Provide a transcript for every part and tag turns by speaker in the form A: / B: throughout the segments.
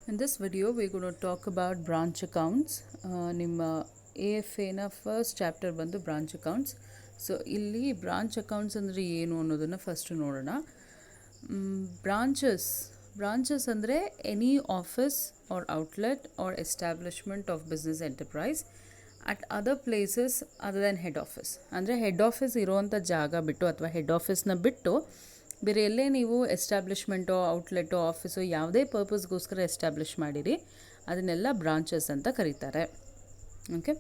A: In this video, we're going to talk about branch accounts. ನಿಮ್ಮ AFAನ first chapter ಬಂದು branch accounts. So ಇಲ್ಲಿ branch accounts ಅಂದರೆ ಏನು ಅನ್ನೋದನ್ನು ಫಸ್ಟ್ ನೋಡೋಣ. ಬ್ರಾಂಚಸ್ ಅಂದರೆ any office or outlet or establishment of business enterprise at other places other than head office. ಅಂದರೆ ಹೆಡ್ ಆಫೀಸ್ ಇರೋವಂಥ ಜಾಗ ಬಿಟ್ಟು ಅಥವಾ ಹೆಡ್ ಆಫೀಸ್ನ ಬಿಟ್ಟು ಬೇರೆ ಎಲ್ಲೇ ನೀವು ಎಸ್ಟಾಬ್ಲಿಷ್ಮೆಂಟೋ ಔಟ್ಲೆಟೋ ಆಫೀಸೋ ಯಾವುದೇ ಪರ್ಪಸ್ಗೋಸ್ಕರ ಎಸ್ಟಾಬ್ಲಿಷ್ ಮಾಡಿರಿ ಅದನ್ನೆಲ್ಲ ಬ್ರಾಂಚಸ್ ಅಂತ ಕರೀತಾರೆ. ಓಕೆ,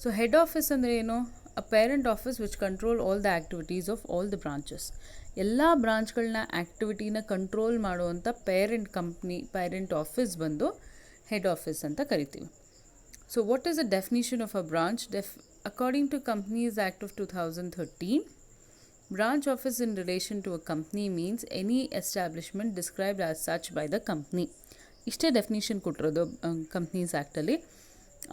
A: ಸೊ ಹೆಡ್ ಆಫೀಸ್ ಅಂದರೆ ಏನು? A parent office which control all the activities of all the branches. ಎಲ್ಲ ಬ್ರಾಂಚ್ಗಳನ್ನ ಆ್ಯಕ್ಟಿವಿಟಿನ ಕಂಟ್ರೋಲ್ ಮಾಡುವಂಥ ಪೇರೆಂಟ್ ಆಫೀಸ್ ಬಂದು ಹೆಡ್ ಆಫೀಸ್ ಅಂತ ಕರಿತೀವಿ. So what is the definition of a branch? According to companies act of 2013, branch office in relation to a company means any establishment described as such by the company. ಇಷ್ಟೇ definition ಕೊಟ್ಟಿರೋದು companies ಆ್ಯಕ್ಟಲ್ಲಿ.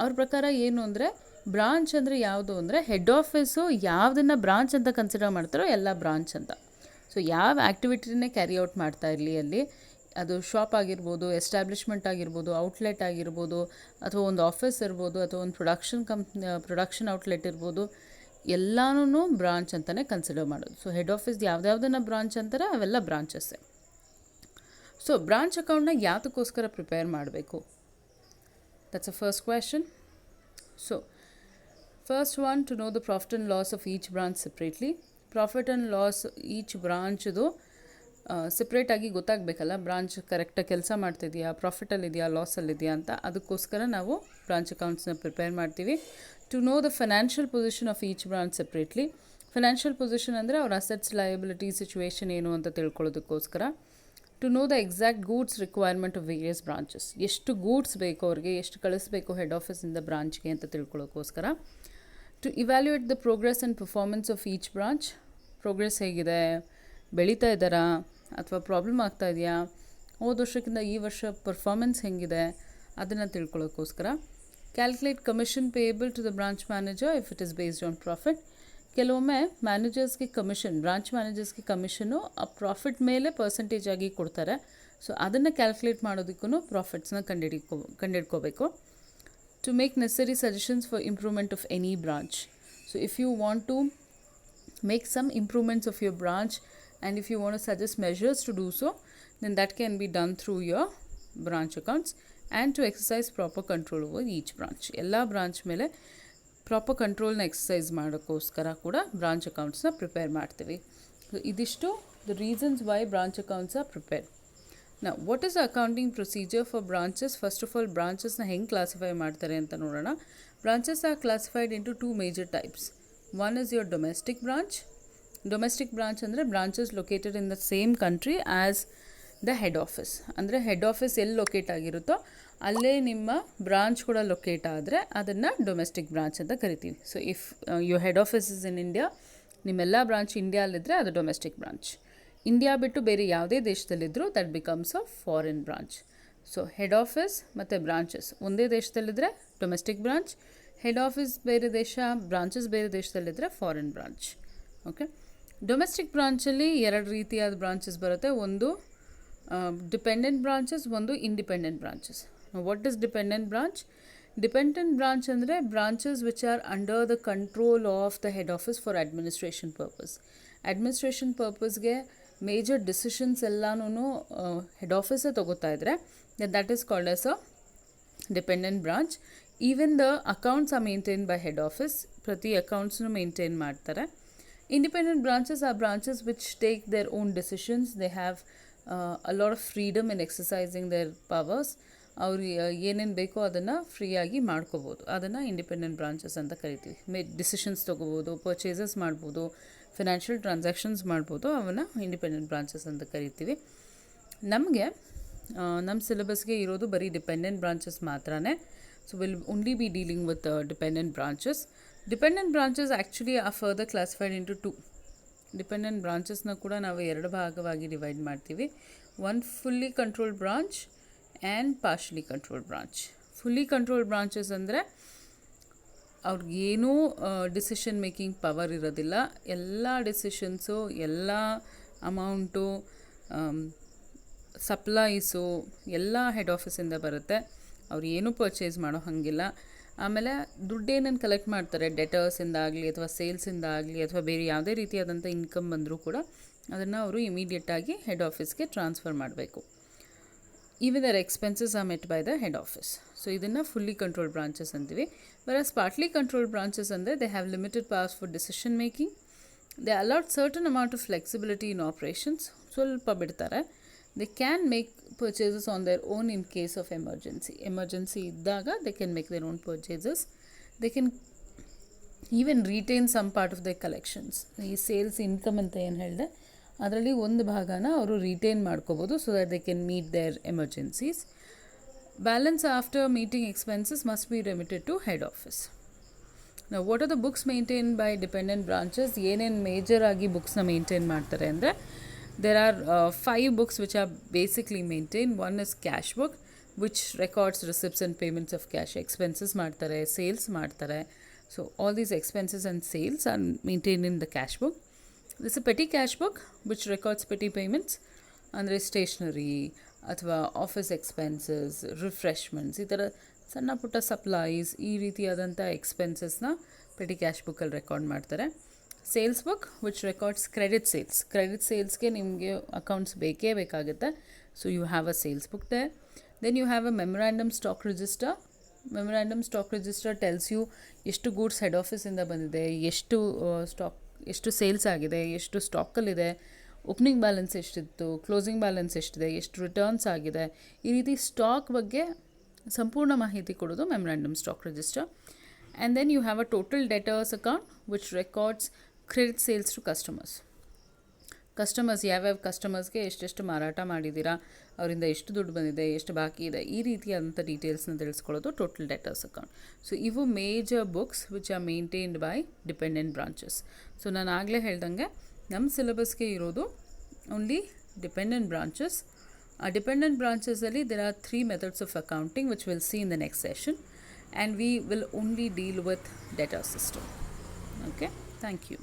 A: ಅವ್ರ ಪ್ರಕಾರ ಏನು ಅಂದರೆ branch ಅಂದರೆ ಯಾವುದು ಅಂದರೆ head office ಯಾವುದನ್ನು ಬ್ರಾಂಚ್ ಅಂತ ಕನ್ಸಿಡರ್ ಮಾಡ್ತಾರೋ ಎಲ್ಲ ಬ್ರಾಂಚ್ ಅಂತ. ಸೊ ಯಾವ ಆ್ಯಕ್ಟಿವಿಟಿನೇ ಕ್ಯಾರಿ ಔಟ್ ಮಾಡ್ತಾ ಇರಲಿ ಅಲ್ಲಿ, ಅದು ಶಾಪ್ ಆಗಿರ್ಬೋದು, ಎಸ್ಟಾಬ್ಲಿಷ್ಮೆಂಟ್ ಆಗಿರ್ಬೋದು, ಔಟ್ಲೆಟ್ ಆಗಿರ್ಬೋದು, ಅಥವಾ ಒಂದು ಆಫೀಸ್ ಇರ್ಬೋದು, ಅಥವಾ ಒಂದು ಪ್ರೊಡಕ್ಷನ್ ಔಟ್ಲೆಟ್ ಇರ್ಬೋದು, ಎಲ್ಲನೂ ಬ್ರಾಂಚ್ ಅಂತಲೇ ಕನ್ಸಿಡರ್ ಮಾಡೋದು. ಸೊ ಹೆಡ್ ಆಫೀಸ್ ಯಾವುದ್ಯಾವುದನ್ನು ಬ್ರಾಂಚ್ ಅಂತಾರೆ ಅವೆಲ್ಲ ಬ್ರಾಂಚಸ್ಸೇ. ಸೊ ಬ್ರಾಂಚ್ ಅಕೌಂಟ್ನ ಯಾವುದಕ್ಕೋಸ್ಕರ ಪ್ರಿಪೇರ್ ಮಾಡಬೇಕು? That's a first question. So first one, to know the profit and loss of each branch separately. Profit and loss each ಬ್ರಾಂಚ್ದು ಸಪ್ರೇಟಾಗಿ ಗೊತ್ತಾಗಬೇಕಲ್ಲ, ಬ್ರಾಂಚ್ ಕರೆಕ್ಟಾಗಿ ಕೆಲಸ ಮಾಡ್ತಿದೆಯಾ, ಪ್ರಾಫಿಟಲ್ಲಿದೆಯಾ, ಲಾಸಲ್ಲಿದೆಯಾ ಅಂತ. ಅದಕ್ಕೋಸ್ಕರ ನಾವು ಬ್ರಾಂಚ್ ಅಕೌಂಟ್ಸ್ನ ಪ್ರಿಪೇರ್ ಮಾಡ್ತೀವಿ. To know the financial position of each branch separately. Financial position ಅಂದರೆ ಅವ್ರ ಅಸೆಟ್ಸ್, ಲಯಬಿಲಿಟಿ, ಸಿಚುವೇಷನ್ ಏನು ಅಂತ ತಿಳ್ಕೊಳ್ಳೋದಕ್ಕೋಸ್ಕರ. To know the exact goods requirement of various branches. ಎಷ್ಟು ಗೂಡ್ಸ್ ಬೇಕು ಅವ್ರಿಗೆ, ಎಷ್ಟು ಕಳಿಸ್ಬೇಕು ಹೆಡ್ ಆಫೀಸಿಂದ ಬ್ರಾಂಚ್ಗೆ ಅಂತ ತಿಳ್ಕೊಳ್ಳೋಕ್ಕೋಸ್ಕರ. To evaluate the progress and performance of each branch. Progress ಹೇಗಿದೆ, ಬೆಳೀತಾ ಇದ್ದಾರಾ ಅಥವಾ ಪ್ರಾಬ್ಲಮ್ ಆಗ್ತಾ ಇದೆಯಾ, ಹೋದ ವರ್ಷಕ್ಕಿಂತ ಈ ವರ್ಷ ಪರ್ಫಾರ್ಮೆನ್ಸ್ ಹೆಂಗಿದೆ ಅದನ್ನು ತಿಳ್ಕೊಳ್ಳೋಕ್ಕೋಸ್ಕರ. Calculate commission payable to the branch manager if it is based on profit. ಕೆಲವೊಮ್ಮೆ ಬ್ರಾಂಚ್ ಮ್ಯಾನೇಜರ್ಸ್ಗೆ ಕಮಿಷನು ಆ ಪ್ರಾಫಿಟ್ ಮೇಲೆ ಪರ್ಸೆಂಟೇಜ್ ಆಗಿ ಕೊಡ್ತಾರೆ. ಸೊ ಅದನ್ನು ಕ್ಯಾಲ್ಕುಲೇಟ್ ಮಾಡೋದಕ್ಕೂ ಪ್ರಾಫಿಟ್ಸ್ನ ಕಂಡಿಡ್ಕೋಬೇಕು. To make necessary suggestions for improvement of any branch. So if you want to make some improvements of your branch and if you want to suggest measures to do so, then that can be done through your branch accounts. And to exercise proper control over each branch. ಎಲ್ಲ branch ಮೇಲೆ proper ಕಂಟ್ರೋಲ್ನ exercise ಮಾಡೋಕ್ಕೋಸ್ಕರ ಕೂಡ branch ಅಕೌಂಟ್ಸ್ನ prepare ಮಾಡ್ತೀವಿ. So ಇದಿಷ್ಟು the reasons why branch accounts are prepare. ನಾವು what is the accounting procedure for branches? First of all ಬ್ರಾಂಚಸ್ನ ಹೆಂಗೆ ಕ್ಲಾಸಿಫೈ ಮಾಡ್ತಾರೆ ಅಂತ ನೋಡೋಣ. Branches are classified into 2 major types. One is your domestic branch. Domestic branch ಅಂದರೆ branches located in the same country as the head office. ಅಂದರೆ head office ಎಲ್ಲಿ locate ಆಗಿರುತ್ತೋ ಅಲ್ಲೇ ನಿಮ್ಮ ಬ್ರಾಂಚ್ ಕೂಡ ಲೊಕೇಟ್ ಆದರೆ ಅದನ್ನು ಡೊಮೆಸ್ಟಿಕ್ ಬ್ರಾಂಚ್ ಅಂತ ಕರಿತೀವಿ. So if your head office is in India, ನಿಮ್ಮೆಲ್ಲ ಬ್ರಾಂಚ್ ಇಂಡಿಯಾಲಿದ್ದರೆ ಅದು ಡೊಮೆಸ್ಟಿಕ್ ಬ್ರಾಂಚ್. ಇಂಡಿಯಾ ಬಿಟ್ಟು ಬೇರೆ ಯಾವುದೇ ದೇಶದಲ್ಲಿದ್ದರೂ that becomes a foreign branch. So head office ಮತ್ತು ಬ್ರಾಂಚಸ್ ಒಂದೇ ದೇಶದಲ್ಲಿದ್ದರೆ ಡೊಮೆಸ್ಟಿಕ್ ಬ್ರಾಂಚ್, ಹೆಡ್ ಆಫೀಸ್ ಬೇರೆ ದೇಶ, ಬ್ರಾಂಚಸ್ ಬೇರೆ ದೇಶದಲ್ಲಿದ್ದರೆ ಫಾರಿನ್ ಬ್ರಾಂಚ್. ಓಕೆ, ಡೊಮೆಸ್ಟಿಕ್ ಬ್ರಾಂಚಲ್ಲಿ 2 ರೀತಿಯಾದ ಬ್ರಾಂಚಸ್ ಬರುತ್ತೆ. ಒಂದು ಡಿಪೆಂಡೆಂಟ್ ಬ್ರಾಂಚಸ್, ಒಂದು independent branches. What is dependent branch? Dependent branch ಅಂದರೆ branches which are under the control of the head office for administration purpose. Administration ಪರ್ಪಸ್ಗೆ ಮೇಜರ್ ಡಿಸಿಷನ್ಸ್ ಎಲ್ಲನೂ head ಆಫೀಸೇ ತೊಗೋತಾ ಇದ್ದರೆ that is called as a dependent branch. Even the accounts are maintain by head office. ಪ್ರತಿ ಅಕೌಂಟ್ಸ್ನು maintain ಮಾಡ್ತಾರೆ. Independent branches are branches which take their own decisions. They have a lot of freedom in exercising their powers. ಅವ್ರು ಏನೇನು ಬೇಕೋ ಅದನ್ನು ಫ್ರೀಯಾಗಿ ಮಾಡ್ಕೋಬೋದು. ಅದನ್ನು ಇಂಡಿಪೆಂಡೆಂಟ್ ಬ್ರಾಂಚಸ್ ಅಂತ ಕರಿತೀವಿ. ಡಿಸಿಷನ್ಸ್ ತೊಗೋಬೋದು, ಪರ್ಚೇಸಸ್ ಮಾಡ್ಬೋದು, ಫಿನಾನ್ಷಿಯಲ್ ಟ್ರಾನ್ಸಾಕ್ಷನ್ಸ್ ಮಾಡ್ಬೋದು. ಅವನ್ನ ಇಂಡಿಪೆಂಡೆಂಟ್ ಬ್ರಾಂಚಸ್ ಅಂತ ಕರಿತೀವಿ. ನಮ್ಮ ಸಿಲೆಬಸ್ಗೆ ಇರೋದು ಬರೀ ಡಿಪೆಂಡೆಂಟ್ ಬ್ರಾಂಚಸ್ ಮಾತ್ರನೇ. So we'll only be dealing with dependent branches. Dependent branches actually are further classified into 2. Dependent branchesನ ಕೂಡ ನಾವು 2 ಭಾಗವಾಗಿ ಡಿವೈಡ್ ಮಾಡ್ತೀವಿ. One fully controlled branch and partially controlled branch. Fully controlled branches ಅಂದರೆ ಅವ್ರಿಗೇನೂ ಡಿಸಿಷನ್ ಮೇಕಿಂಗ್ ಪವರ್ ಇರೋದಿಲ್ಲ. ಎಲ್ಲ decisions, ಎಲ್ಲ amount, ಸಪ್ಲೈಸು ಎಲ್ಲ head ಆಫೀಸಿಂದ ಬರುತ್ತೆ. ಅವ್ರು ಏನೂ ಪರ್ಚೇಸ್ ಮಾಡೋ ಹಾಗಿಲ್ಲ. ಆಮೇಲೆ ದುಡ್ಡೇನನ್ನು ಕಲೆಕ್ಟ್ ಮಾಡ್ತಾರೆ ಡೆಟರ್ಸಿಂದ ಆಗಲಿ ಅಥವಾ ಸೇಲ್ಸಿಂದ ಆಗಲಿ ಅಥವಾ ಬೇರೆ ಯಾವುದೇ ರೀತಿಯಾದಂಥ ಇನ್ಕಮ್ ಬಂದರೂ ಕೂಡ ಅದನ್ನು ಅವರು ಇಮಿಡಿಯೇಟಾಗಿ ಹೆಡ್ ಆಫೀಸ್ಗೆ ಟ್ರಾನ್ಸ್ಫರ್ ಮಾಡಬೇಕು. Even their expenses are met by the head office. So ಇದನ್ನು ಫುಲ್ಲಿ ಕಂಟ್ರೋಲ್ ಬ್ರಾಂಚಸ್ ಅಂತೀವಿ. ವೆರಾಸ್ ಪಾರ್ಟ್ಲಿ ಕಂಟ್ರೋಲ್ ಬ್ರಾಂಚಸ್ ಅಂದರೆ they have limited powers for decision making. They allowed certain amount of flexibility in operations. ಸ್ವಲ್ಪ ಬಿಡ್ತಾರೆ. They can make purchases on their own in case of emergency ಇದ್ದಾಗ they can make their own purchases. They can even retain some part of the collections. ಈ sales income ಅಂತ ಏನು ಹೇಳಿದೆ ಅದರಲ್ಲಿ ಒಂದು ಭಾಗನ ಅವರು ರಿಟೈನ್ ಮಾಡ್ಕೋಬೋದು so that they can meet their emergencies. Balance after meeting expenses must be remitted to head office. ನಾವು what are the books maintain by dependent branches? ಏನೇನು ಮೇಜರ್ ಆಗಿ ಬುಕ್ಸ್ನ ಮೇಂಟೈನ್ ಮಾಡ್ತಾರೆ ಅಂದರೆ there are 5 books which are basically maintained. One is cash book which records receipts and payments of cash. Expenses ಮಾಡ್ತಾರೆ, sales ಮಾಡ್ತಾರೆ. So all these expenses and sales are maintained in the cash book. This is a petty cash book which records petty payments ಅಂದರೆ stationery ಅಥವಾ office expenses, refreshments, ಈ ಥರ ಸಣ್ಣ ಪುಟ್ಟ supplies, ಈ ರೀತಿಯಾದಂಥ ಎಕ್ಸ್ಪೆನ್ಸಸ್ನ ಪೆಟಿ ಕ್ಯಾಶ್ ಬುಕ್ಕಲ್ಲಿ ರೆಕಾರ್ಡ್ ಮಾಡ್ತಾರೆ. Sales book which records credit ಸೇಲ್ಸ್ಗೆ ನಿಮಗೆ ಅಕೌಂಟ್ಸ್ ಬೇಕೇ ಬೇಕಾಗುತ್ತೆ. So you have a sales book there. Then you have a memorandum stock register tells you ಎಷ್ಟು ಗೂಡ್ಸ್ ಹೆಡ್ ಆಫೀಸಿಂದ ಬಂದಿದೆ, ಎಷ್ಟು ಸೇಲ್ಸ್ ಆಗಿದೆ, ಎಷ್ಟು ಸ್ಟಾಕಲ್ಲಿದೆ, ಓಪನಿಂಗ್ ಬ್ಯಾಲೆನ್ಸ್ ಎಷ್ಟಿತ್ತು, ಕ್ಲೋಸಿಂಗ್ ಬ್ಯಾಲೆನ್ಸ್ ಎಷ್ಟಿದೆ, ಎಷ್ಟು ರಿಟರ್ನ್ಸ್ ಆಗಿದೆ, ಈ ರೀತಿ ಸ್ಟಾಕ್ ಬಗ್ಗೆ ಸಂಪೂರ್ಣ ಮಾಹಿತಿ ಕೊಡೋದು memorandum stock register. And then you have a total debtors account which records credit sales to customers ಯಾವ್ಯಾವ ಕಸ್ಟಮರ್ಸ್ಗೆ ಎಷ್ಟೆಷ್ಟು ಮಾರಾಟ ಮಾಡಿದ್ದೀರಾ, ಅವರಿಂದ ಎಷ್ಟು ದುಡ್ಡು ಬಂದಿದೆ, ಎಷ್ಟು ಬಾಕಿ ಇದೆ, ಈ ರೀತಿಯಾದಂಥ ಡೀಟೇಲ್ಸ್ನ ತಿಳಿಸ್ಕೊಳ್ಳೋದು ಟೋಟಲ್ ಡೆಟರ್ಸ್ ಅಕೌಂಟ್. ಸೊ ಇವು major books which are maintained by dependent branches. So ನಾನು ಆಗಲೇ ಹೇಳ್ದಂಗೆ ನಮ್ಮ ಸಿಲೆಬಸ್ಗೆ ಇರೋದು ಓನ್ಲಿ ಡಿಪೆಂಡೆಂಟ್ ಬ್ರಾಂಚಸ್. ಆ dependent ಬ್ರಾಂಚಸಲ್ಲಿ there are 3 methods of accounting which we'll see in the next session, and we will only deal with debtor system. Okay, thank you.